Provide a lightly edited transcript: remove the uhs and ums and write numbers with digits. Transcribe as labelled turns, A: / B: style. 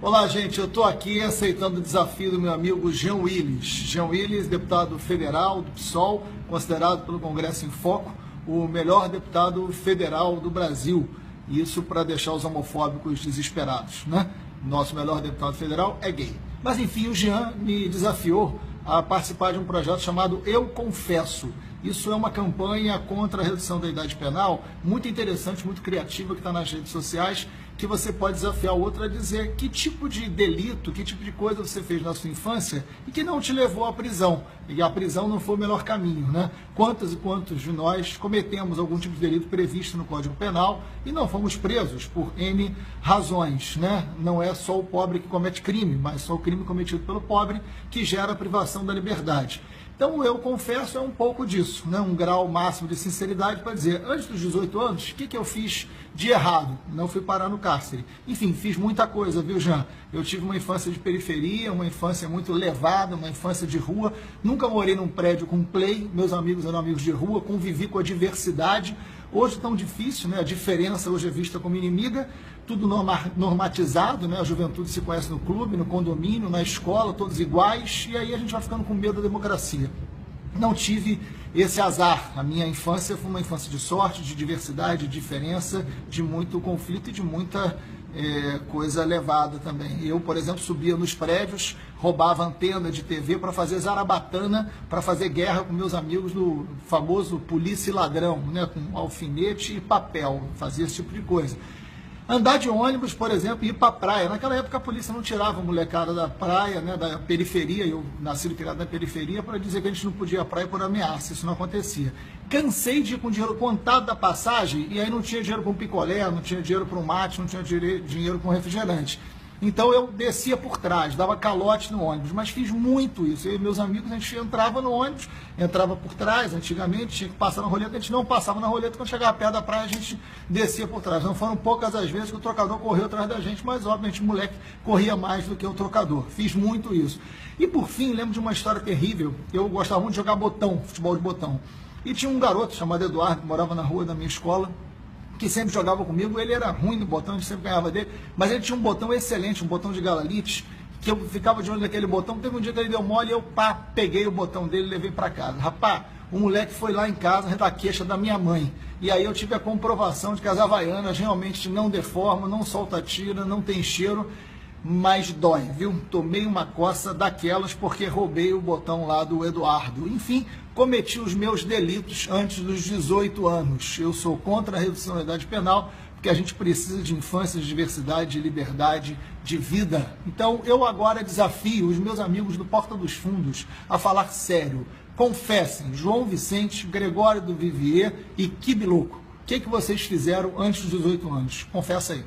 A: Olá, gente. Eu estou aqui aceitando o desafio do meu amigo Jean Willis. Jean Willis, deputado federal do PSOL, considerado pelo Congresso em Foco o melhor deputado federal do Brasil. Isso para deixar os homofóbicos desesperados, né? Nosso melhor deputado federal é gay. Mas, enfim, o Jean me desafiou a participar de um projeto chamado Eu Confesso. Isso é uma campanha contra a redução da idade penal, muito interessante, muito criativa, que está nas redes sociais, que você pode desafiar o outro a dizer que tipo de delito, que tipo de coisa você fez na sua infância e que não te levou à prisão. E a prisão não foi o melhor caminho, né? Quantos e quantos de nós cometemos algum tipo de delito previsto no Código Penal e não fomos presos por N razões, né? Não é só o pobre que comete crime, mas só o crime cometido pelo pobre que gera a privação da liberdade. Então, eu confesso, é um pouco disso, né? Um grau máximo de sinceridade para dizer, antes dos 18 anos, o que eu fiz de errado? Não fui parar no cárcere. Enfim, fiz muita coisa, viu, Jean? Eu tive uma infância de periferia, uma infância muito levada, uma infância de rua. Nunca morei num prédio com play, meus amigos eram amigos de rua, convivi com a diversidade. Hoje tão difícil, né? A diferença hoje é vista como inimiga, tudo normatizado, né? A juventude se conhece no clube, no condomínio, na escola, todos iguais, e aí a gente vai ficando com medo da democracia. Não tive esse azar. A minha infância foi uma infância de sorte, de diversidade, de diferença, de muito conflito e de muita coisa levada também. Eu, por exemplo, subia nos prédios, roubava antena de TV para fazer zarabatana, para fazer guerra com meus amigos do famoso polícia e ladrão, né, com alfinete e papel, fazia esse tipo de coisa. Andar de ônibus, por exemplo, e ir para a praia. Naquela época a polícia não tirava a molecada da praia, né, da periferia, eu nasci e criado na periferia, para dizer que a gente não podia ir à praia por ameaça, isso não acontecia. Cansei de ir com dinheiro contado da passagem, e aí não tinha dinheiro para um picolé, não tinha dinheiro para um mate, não tinha dinheiro para um refrigerante. Então eu descia por trás, dava calote no ônibus, mas fiz muito isso. Eu e meus amigos, a gente entrava no ônibus, entrava por trás, antigamente tinha que passar na roleta, a gente não passava na roleta, quando chegava perto da praia a gente descia por trás. Não foram poucas as vezes que o trocador correu atrás da gente, mas obviamente o moleque corria mais do que o trocador. Fiz muito isso. E por fim, lembro de uma história terrível, eu gostava muito de jogar botão, futebol de botão. E tinha um garoto chamado Eduardo, que morava na rua da minha escola, que sempre jogava comigo. Ele era ruim no botão, a gente sempre ganhava dele, mas ele tinha um botão excelente, um botão de Galalite, que eu ficava de olho naquele botão. Teve um dia que ele deu mole e eu, peguei o botão dele e levei para casa. Rapaz, o moleque foi lá em casa da queixa da minha mãe. E aí eu tive a comprovação de que as havaianas realmente não deformam, não solta tira, não tem cheiro, mas dói, viu? Tomei uma coça daquelas porque roubei o botão lá do Eduardo. Enfim, cometi os meus delitos antes dos 18 anos. Eu sou contra a redução da idade penal, porque a gente precisa de infância, de diversidade, de liberdade, de vida. Então, eu agora desafio os meus amigos do Porta dos Fundos a falar sério. Confessem, João Vicente, Gregório do Vivier e Kibiloco. O que vocês fizeram antes dos 18 anos? Confessa aí.